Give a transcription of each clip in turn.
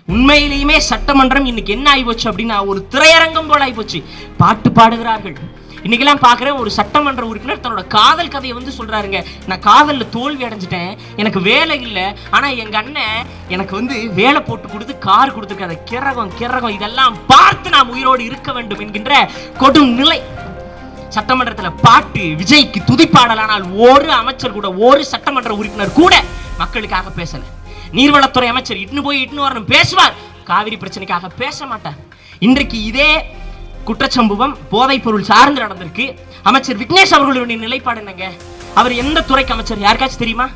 உண்மையிலேயுமே சட்டமன்றம் இன்னைக்கு என்ன ஆயிப்போச்சு அப்படின்னா ஒரு திரையரங்கம் போல ஆயிப்போச்சு. பாட்டு பாடுகிறார்கள். இன்னைக்கெல்லாம் பார்க்குறேன், ஒரு சட்டமன்ற உறுப்பினர் தன்னோட காதல் கதையை வந்து சொல்றாருங்க. நான் காதலில் தோல்வி அடைஞ்சிட்டேன், எனக்கு வேலை இல்லை, ஆனால் எங்கள் அண்ணன் எனக்கு வந்து வேலை போட்டு கொடுத்து கார் கொடுத்துருக்காரு. கிரகம் இதெல்லாம் பார்த்து நாம் உயிரோடு இருக்க வேண்டும் என்கின்ற கொடும் நிலை. சட்டமன்றத்தில் பாட்டு, விஜய்க்கு துதிப்பாடலானால் ஒரு அமைச்சர் கூட, ஒரு சட்டமன்ற உறுப்பினர் கூட மக்களுக்காக பேசல. நீர்வளத்துறை அமைச்சர் இட்டுன்னு வரணும் பேசுவார், காவிரி பிரச்சனைக்காக பேச மாட்டார். இன்றைக்கு இதே குற்றச்சம்பவம் போதைப் பொருள் சார்ந்து நடந்திருக்கு. அமைச்சர் விக்னேஷ் அவர்களுடைய நிலைப்பாடு என்னங்க? அவர் எந்த துறைக்கு அமைச்சர் யாருக்காச்சும் தெரியுமா?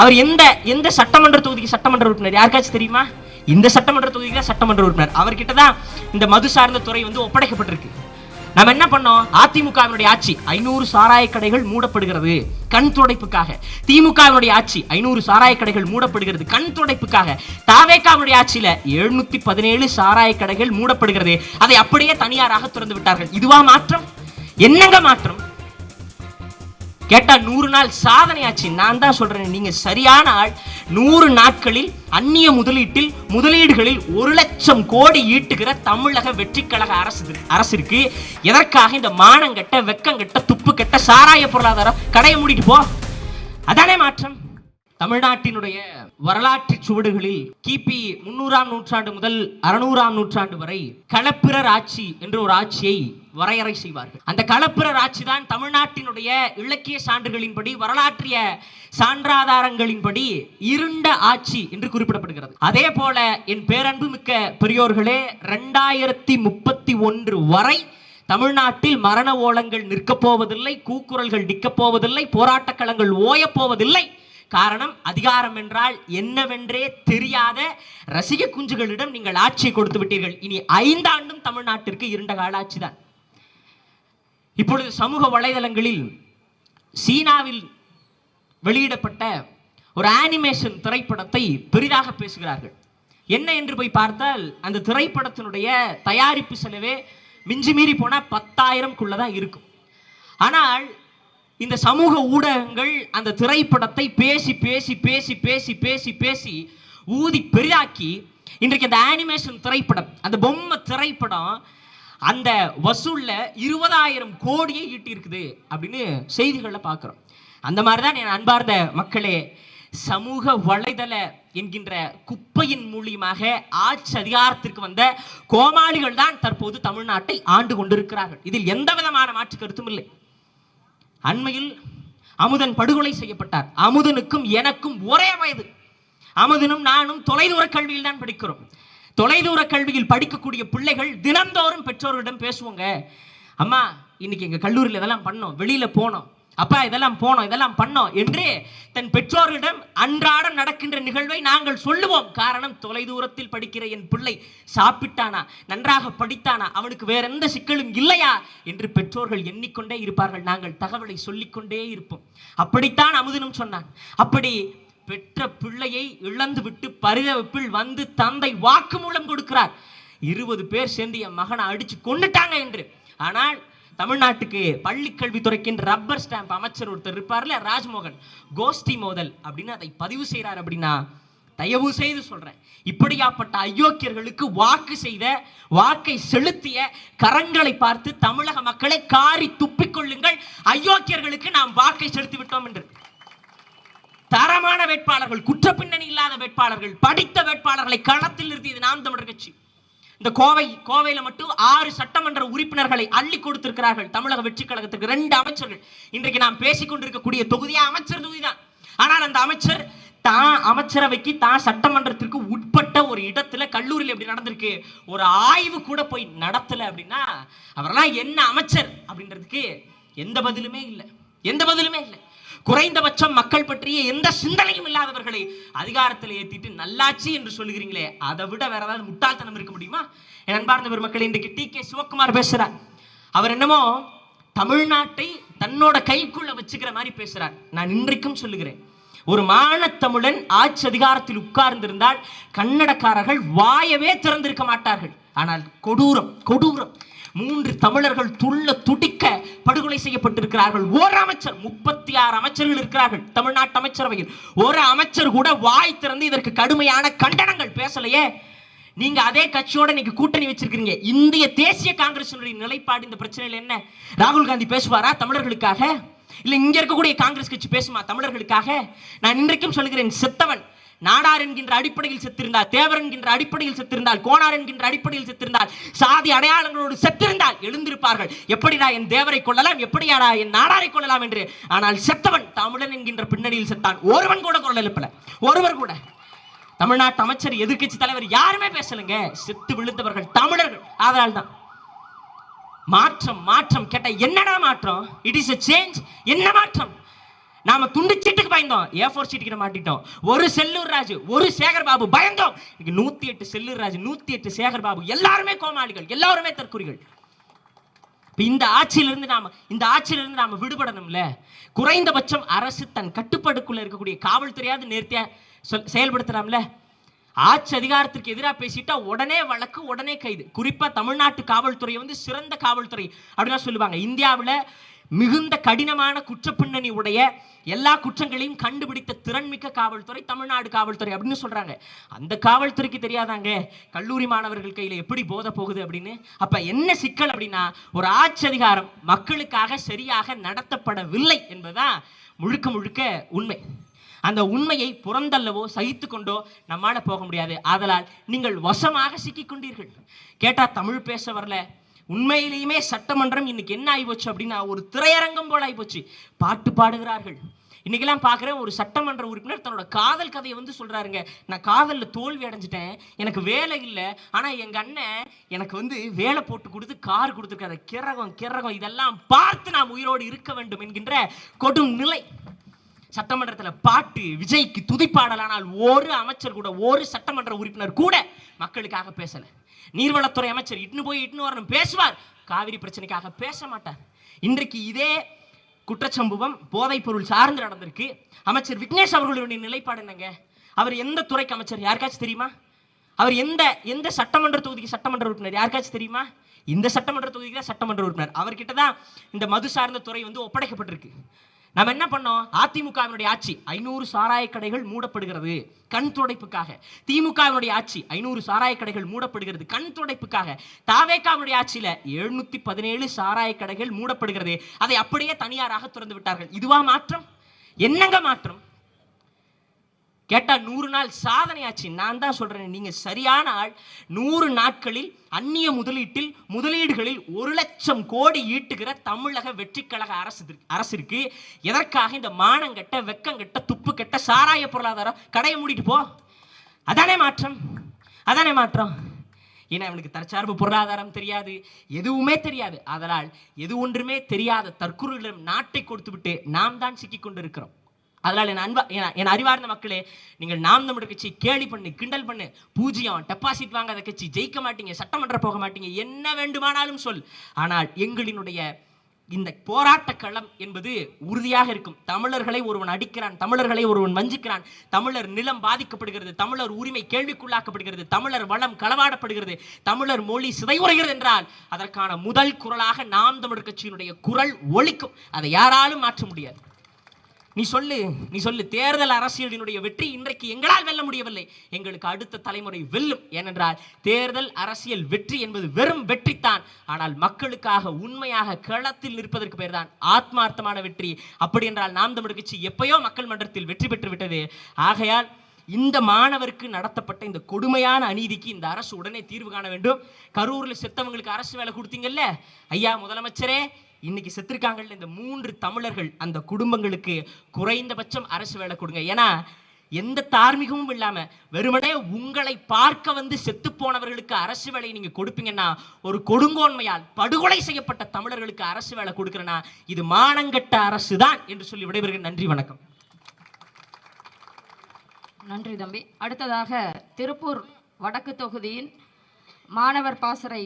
அவர் எந்த சட்டமன்ற தொகுதிக்கு சட்டமன்ற உறுப்பினர் யாருக்காச்சும் தெரியுமா? இந்த சட்டமன்ற தொகுதிக்கு சட்டமன்ற உறுப்பினர். அவர்கிட்ட தான் இந்த மது சார்ந்த துறை வந்து ஒப்படைக்கப்பட்டிருக்கு. நம்ம என்ன பண்ணோம்? அதிமுகவினுடைய ஆட்சி 500 சாராய கடைகள் மூடப்படுகிறது கண் துடைப்புக்காக. திமுகவினுடைய ஆட்சி 500 சாராய கடைகள் மூடப்படுகிறது கண் துடைப்புக்காக. தாவேகாவினுடைய ஆட்சியில 717 சாராய கடைகள் மூடப்படுகிறது. அதை அப்படியே தனியாராக திறந்து விட்டார்கள். இதுவா மாற்றம்? என்னங்க மாற்றம்? கேட்டா 100 நாள் சாதனையாச்சு. நான் தான் சொல்றேன், நீங்க சரியான ஆள். 100 நாட்களில் அந்நிய முதலீடுகளில் 1,00,000 கோடி ஈட்டுகிற தமிழக வெற்றி கழக அரசிற்கு எதற்காக இந்த மானங்கட்ட, வெக்கங்கட்ட, துப்பு கட்ட சாராய பொருளாதாரம் கடையை மூடிட்டு போ? அதானே மாற்றம். தமிழ்நாட்டினுடைய வரலாற்று சுவடுகளில் கிபி 300ஆம் நூற்றாண்டு முதல் 600ஆம் நூற்றாண்டு வரை களப்பிரர் ஆட்சி என்று ஒரு ஆட்சியை வரையறை செய்வார்கள். அந்த களப்பிரர் ஆட்சி தான் தமிழ்நாட்டினுடைய இலக்கிய சான்றுகளின்படி, வரலாற்றிய சான்றாதாரங்களின்படி இருண்ட ஆட்சி என்று குறிப்பிடப்படுகிறது. அதே போல என் பேரன்பு மிக்க பெரியோர்களே, 2031 வரை தமிழ்நாட்டில் மரண ஓலங்கள் நிற்கப் போவதில்லை, கூக்குரல்கள் நிற்கப் போவதில்லை, போராட்டக் களங்கள் ஓயப் போவதில்லை. காரணம், அதிகாரம் என்றால் என்னவென்றே தெரியாத ரசிக குஞ்சுகளிடம் நீங்கள் ஆட்சியை கொடுத்து விட்டீர்கள். இனி 5 ஆண்டும் தமிழ்நாட்டிற்கு இருண்ட கால ஆட்சி தான். இப்பொழுது சமூக வலைதளங்களில் சீனாவில் வெளியிடப்பட்ட ஒரு அனிமேஷன் திரைப்படத்தை பெரிதாக பேசுகிறார்கள். என்ன என்று போய் பார்த்தால் அந்த திரைப்படத்தினுடைய தயாரிப்பு செலவே மிஞ்சி மீறி போனா 10,000க்குள்ளதான் இருக்கும். ஆனால் இந்த சமூக ஊடகங்கள் அந்த திரைப்படத்தை பேசி பேசி பேசி பேசி பேசி பேசி ஊதி பெரிதாக்கி இன்றைக்கு அந்த அனிமேஷன் திரைப்படம், அந்த பொம்மை திரைப்படம் அந்த வசூல்ல 20,000 கோடியை ஈட்டி இருக்குது அப்படின்னு செய்திகளை பார்க்கிறோம். அந்த மாதிரிதான் என் அன்பார்ந்த மக்களே, சமூக வலைதள என்கின்ற குப்பையின் மூலியமாக ஆட்சி அதிகாரத்திற்கு வந்த கோமாளிகள் தான் தற்போது தமிழ்நாட்டை ஆண்டு கொண்டிருக்கிறார்கள். இதில் எந்த விதமான மாற்று கருத்தும் இல்லை. அண்மையில் அமுதன் படுகொலை செய்யப்பட்டார். அமுதனுக்கும் எனக்கும் ஒரே வயது. அமுதனும் நானும் தொலைதூர கல்வியில் தான் படிக்கிறோம். தொலைதூர கல்வியில் படிக்கக்கூடிய பிள்ளைகள் தினந்தோறும் பெற்றோர்களிடம் பேசுவோங்க, அம்மா இன்னைக்கு எங்க கல்லூரியில் இதெல்லாம் பண்ணோம், வெளியில போனோம், அப்பா இதெல்லாம் போனோம், இதெல்லாம் பண்ணோம் என்று தன் பெற்றோர்களிடம் அன்றாடம் நடக்கின்ற நிகழ்வை நாங்கள் சொல்லுவோம். காரணம், தொலைதூரத்தில் படிக்கிற என் பிள்ளை சாப்பிட்டானா, நன்றாக படித்தானா, அவனுக்கு வேற எந்த சிக்கலும் இல்லையா என்று பெற்றோர்கள் எண்ணிக்கொண்டே இருப்பார்கள். நாங்கள் தகவலை சொல்லிக்கொண்டே இருப்போம். அப்படித்தான் அமுதனும் சொன்னான். அப்படி பெற்ற பிள்ளையை இழந்து விட்டு பரிதவிப்பில் வந்து தந்தை வாக்குமூலம் கொடுக்கிறார். 20 பேர் சேர்ந்து என் மகனை அடிச்சு கொண்டுட்டாங்க என்று. ஆனால் தமிழ்நாட்டுக்கு பள்ளி கல்வித்துறைக்கு ரப்பர் ஸ்டாம்ப் அமைச்சர் ஒருத்தர் இருப்பார்ல, ராஜ்மோகன், கோஷ்டி மோதல் அப்படின்னு அதை பதிவு செய்கிறார். அப்படின்னா தயவு செய்து சொல்றேன், இப்படியாப்பட்ட அயோக்கியர்களுக்கு வாக்கை செலுத்திய கரங்களை பார்த்து தமிழக மக்களை காரி துப்பிக்கொள்ளுங்கள். அயோக்கியர்களுக்கு நாம் வாக்கை செலுத்தி விட்டோம் என்று. தரமான வேட்பாளர்கள், குற்ற பின்னணி இல்லாத வேட்பாளர்கள், படித்த வேட்பாளர்களை களத்தில் நிறுத்தியது நாம் தமிழர் கட்சி. இந்த கோவையில மட்டும் 6 சட்டமன்ற உறுப்பினர்களை அள்ளி கொடுத்திருக்கிறார்கள் தமிழக வெற்றி கழகத்துக்கு 2 அமைச்சர்கள். இன்றைக்கு நாம் பேசிக் கொண்டிருக்கக்கூடிய தொகுதியா அமைச்சர் தொகுதி தான். ஆனால் அந்த அமைச்சர் தான் அமைச்சரவைக்கு, தான் சட்டமன்றத்திற்கு உட்பட்ட ஒரு இடத்துல கல்லூரியில் எப்படி நடந்திருக்கு, ஒரு ஆய்வு கூட போய் நடத்தல அப்படின்னா அவரெல்லாம் என்ன அமைச்சர் அப்படின்றதுக்கு எந்த பதிலுமே இல்லை. குறைந்தபட்சம் மக்கள் பற்றிய எந்த சிந்தனையும் இல்லாதவர்களை அதிகாரத்தில் ஏற்றிட்டு நல்லாட்சி என்று சொல்லுகிறீங்களே, அதை விட வேற ஏதாவது முட்டாள்தனம் இருக்க முடியுமா? என் அன்பார்ந்த பெருமக்கள், இன்றைக்கு டி.கே. சிவகுமார் பேசுறார். அவர் என்னமோ தமிழ்நாட்டை தன்னோட கைக்குள்ள வச்சுக்கிற மாதிரி பேசுறார். நான் இன்றைக்கும் சொல்லுகிறேன், ஒரு மானத்தமிழன் ஆட்சி அதிகாரத்தில் உட்கார்ந்திருந்தால் கன்னடக்காரர்கள் வாயவே திறந்திருக்க மாட்டார்கள். ஆனால் கொடூரம் 3 தமிழர்கள் துள்ள துடிக்க படுகொலை செய்யப்பட்டிருக்கிறார்கள். ஒரு அமைச்சர், 36 அமைச்சர்கள் இருக்கிறார்கள் தமிழ்நாட்டு அமைச்சரவையில். ஒரு அமைச்சர் கூட வாய் திறந்து இதற்கு கடுமையான கண்டனங்கள் பேசலையே. நீங்க அதே கட்சியோட இன்னைக்கு கூட்டணி வச்சிருக்கீங்க. இந்திய தேசிய காங்கிரசினுடைய நிலைப்பாடு இந்த பிரச்சனையில் என்ன? ராகுல் காந்தி பேசுவாரா தமிழர்களுக்காக? இல்ல இங்க இருக்கக்கூடிய காங்கிரஸ் கட்சி பேசுமா தமிழர்களுக்காக? நான் இன்றைக்கும் சொல்கிறேன், செத்தவன் நாடார் என்கின்ற அடிப்படையில் செத்திருந்தால், தேவர் என்கின்ற அடிப்படையில் செத்திருந்தால், கோனார் என்கின்ற அடிப்படையில் செத்திருந்தால், சாதி அடையாளங்களோடு செத்திருந்தால் எழுந்திருப்பார்கள். எப்படிடா என் தேவரை கொள்ளலாம், எப்படியாடா என் நாடாரை கொள்ளலாம் என்று. ஆனால் செத்தவன் தமிழன் என்கின்ற பின்னணியில் செத்தான். ஒருவன் கூட குரல் எழுப்பல, ஒருவர் கூட. தமிழ்நாட்டு அமைச்சர், எதிர்க்கட்சி தலைவர் யாருமே பேசலங்க. செத்து விழுந்தவர்கள் தமிழர்கள். அதனால் தான் மாற்றம் மாற்றம் கேட்ட என்னடா மாற்றம்? It is a change. என்ன மாற்றம்? நாம துண்டு சீட்டுக்கு பயந்தோம், A4 சீட்டுக்கு மாட்டிட்டோம். ஒரு செல்லூர் ராஜு, ஒரு சேகர் பாபு பயந்தோம். 108 செல்லூர் ராஜு, 108 சேகர் பாபு, எல்லாருமே கோமாளிகள், எல்லாருமே தற்குறிகள். இந்த ஆட்சியிலிருந்து நாம விடுபடணும்ல. குறைந்தபட்சம் அரசு தன் கட்டுப்பாடுக்குள்ள இருக்கக்கூடிய காவல்துறையாவது நேர்த்தியா செயல்படுத்தலாம்ல. ஆட்சி அதிகாரத்திற்கு எதிராக பேசிட்டா உடனே வழக்கு, உடனே கைது. குறிப்பா தமிழ்நாட்டு காவல்துறை சிறந்த காவல்துறை அப்படின்னு சொல்லுவாங்க. இந்தியாவில் மிகுந்த கடினமான குற்ற பின்னணி உடைய, எல்லா குற்றங்களையும் கண்டுபிடித்த திறன்மிக்க காவல்துறை தமிழ்நாடு காவல்துறை அப்படின்னு சொல்றாங்க. அந்த காவல்துறைக்கு தெரியாதாங்க கல்லூரி மாணவர்கள் கையில எப்படி போத போகுது அப்படின்னு. அப்ப என்ன சிக்கல் அப்படின்னா, ஒரு ஆட்சி அதிகாரம் மக்களுக்காக சரியாக நடத்தப்படவில்லை என்பதுதான் முழுக்க முழுக்க உண்மை. அந்த உண்மையை புறந்தள்ளவோ சகித்து கொண்டோ நம்மால போக முடியாது. ஆதலால் நீங்கள் வசமாக சிக்கிக் கொண்டீர்கள். கேட்டா தமிழ் பேச வரல. உண்மையிலேயுமே சட்டமன்றம் இன்னைக்கு என்ன ஆகிப்போச்சு அப்படின்னா, ஒரு திரையரங்கம் போல ஆகிப்போச்சு. பாட்டு பாடுகிறார்கள். இன்னைக்கெல்லாம் பார்க்குறேன், ஒரு சட்டமன்ற உறுப்பினர் தன்னோட காதல் கதையை சொல்றாருங்க. நான் காதலில் தோல்வி அடைஞ்சிட்டேன், எனக்கு வேலை இல்லை, ஆனால் எங்கள் அண்ணன் எனக்கு வேலை போட்டு கொடுத்து கார் கொடுத்துருக்காரு. கிறகம் இதெல்லாம் பார்த்து நாம் உயிரோடு இருக்க வேண்டும் என்கின்ற கொடும் நிலை. சட்டமன்றத்தில் பாட்டு, விஜய்க்கு துதிப்பாடல். ஆனால் ஒரு அமைச்சர் கூட, ஒரு சட்டமன்ற உறுப்பினர் கூட மக்களுக்காக பேசல. நீர்வளத்துறை அமைச்சர் இட்டுன்னு வரணும் பேசுவார், காவிரி பிரச்சனைக்காக பேச மாட்டார். இன்றைக்கு இதே குற்றச்சம்பவம் போதைப் பொருள் சார்ந்து நடந்திருக்கு. அமைச்சர் விக்னேஷ் அவர்களுடைய நிலைப்பாடு என்னங்க? அவர் எந்த துறைக்கு அமைச்சர் யாருக்காச்சும் தெரியுமா? அவர் எந்த சட்டமன்ற தொகுதிக்கு சட்டமன்ற உறுப்பினர் யாருக்காச்சும் தெரியுமா? இந்த சட்டமன்ற தொகுதிக்கு தான் சட்டமன்ற உறுப்பினர். அவர்கிட்ட தான் இந்த மது சார்ந்த துறை ஒப்படைக்கப்பட்டிருக்கு. நம்ம என்ன பண்ணோம்? அதிமுகவினுடைய ஆட்சி 500 சாராய கடைகள் மூடப்படுகிறது கண் துடைப்புக்காக. திமுகவினுடைய ஆட்சி 500 சாராய கடைகள் மூடப்படுகிறது கண் துடைப்புக்காக. தாவேகாவினுடைய ஆட்சியில 717 சாராய கடைகள் மூடப்படுகிறது. அதை அப்படியே தனியாராக திறந்து விட்டார்கள். இதுவா மாற்றம்? என்னங்க மாற்றம்? கேட்டா 100 நாள் சாதனையாச்சு. நான் தான் சொல்றேன், நீங்க சரியான ஆள். 100 நாட்களில் அந்நிய முதலீடுகளில் 1,00,000 கோடி ஈட்டுகிற தமிழக வெற்றி கழக அரசிற்கு எதற்காக இந்த மானங்கட்ட, வெக்கங்கட்ட, துப்பு கட்ட சாராய பொருளாதாரம் கடையை மூடிட்டு போ? அதானே மாற்றம், அதானே மாற்றம். ஏன்னா அவனுக்கு தற்சார்பு பொருளாதாரம் தெரியாது, எதுவுமே தெரியாது. அதனால் எது ஒன்றுமே தெரியாத தற்குறிகளிடம் நாட்டை கொடுத்து விட்டு நாம் தான் சிக்கிக் கொண்டு இருக்கிறோம். அதனால் என் அறிவார்ந்த மக்களே, நீங்கள் நாம் தமிழர் கட்சி கேலி பண்ணு, கிண்டல் பண்ணு, பூஜ்யம், டெபாசிட் வாங்காத கட்சி, ஜெயிக்க மாட்டீங்க, சட்டமன்றம் போக மாட்டீங்க, என்ன வேண்டுமானாலும் சொல். ஆனால் எங்களினுடைய இந்த போராட்ட களம் என்பது உறுதியாக இருக்கும். தமிழர்களை ஒருவன் அடிக்கிறான், தமிழர்களை ஒருவன் வஞ்சிக்கிறான், தமிழர் நிலம் பாதிக்கப்படுகிறது, தமிழர் உரிமை கேள்விக்குள்ளாக்கப்படுகிறது, தமிழர் வளம் களவாடப்படுகிறது, தமிழர் மொழி சிதைவுறுகிறது என்றால் அதற்கான முதல் குரலாக நாம் தமிழர் கட்சியினுடைய குரல் ஒலிக்கும். அதை யாராலும் மாற்ற முடியாது. நீ சொல்லு தேர்தல் அரசியலினுடைய வெற்றி இன்றைக்கு எங்களால் வெல்ல முடியவில்லை, எங்களுக்கு அடுத்த தலைமுறை வெல்லும். ஏனென்றால் தேர்தல் அரசியல் வெற்றி என்பது வெறும் வெற்றித்தான். ஆனால் மக்களுக்காக உண்மையாக களத்தில் நிற்பதற்கு பேர் தான் ஆத்மார்த்தமான வெற்றி. அப்படி என்றால் நாம் தமிழர் கட்சி எப்பயோ மக்கள் மன்றத்தில் வெற்றி பெற்று விட்டது. ஆகையால் இந்த மாணவருக்கு நடத்தப்பட்ட இந்த கொடுமையான அநீதிக்கு இந்த அரசு உடனே தீர்வு காண வேண்டும். கரூரில் செத்தவங்களுக்கு அரசு வேலை கொடுத்தீங்கல்ல ஐயா முதலமைச்சரே, இன்னைக்கு செத்துருக்காங்கல்ல இந்த 3 தமிழர்கள், அந்த குடும்பங்களுக்கு குறைந்தபட்சம் அரசு வேலை கொடுங்க. ஏன்னா எந்த தார்மீகமும் இல்லாம வெறுமனே உங்களை பார்க்க செத்து போனவர்களுக்கு அரசு வேலையை நீங்க கொடுப்பீங்கன்னா, ஒரு கொடுங்கோன்மையால் படுகொலை செய்யப்பட்ட தமிழர்களுக்கு அரசு வேலை கொடுக்கிறேன்னா இது மானங்கட்ட அரசு தான் என்று சொல்லி விடைபெறுகிறேன். நன்றி, வணக்கம். நன்றி தம்பி. அடுத்ததாக திருப்பூர் வடக்கு தொகுதியின் மாணவர் பாசறை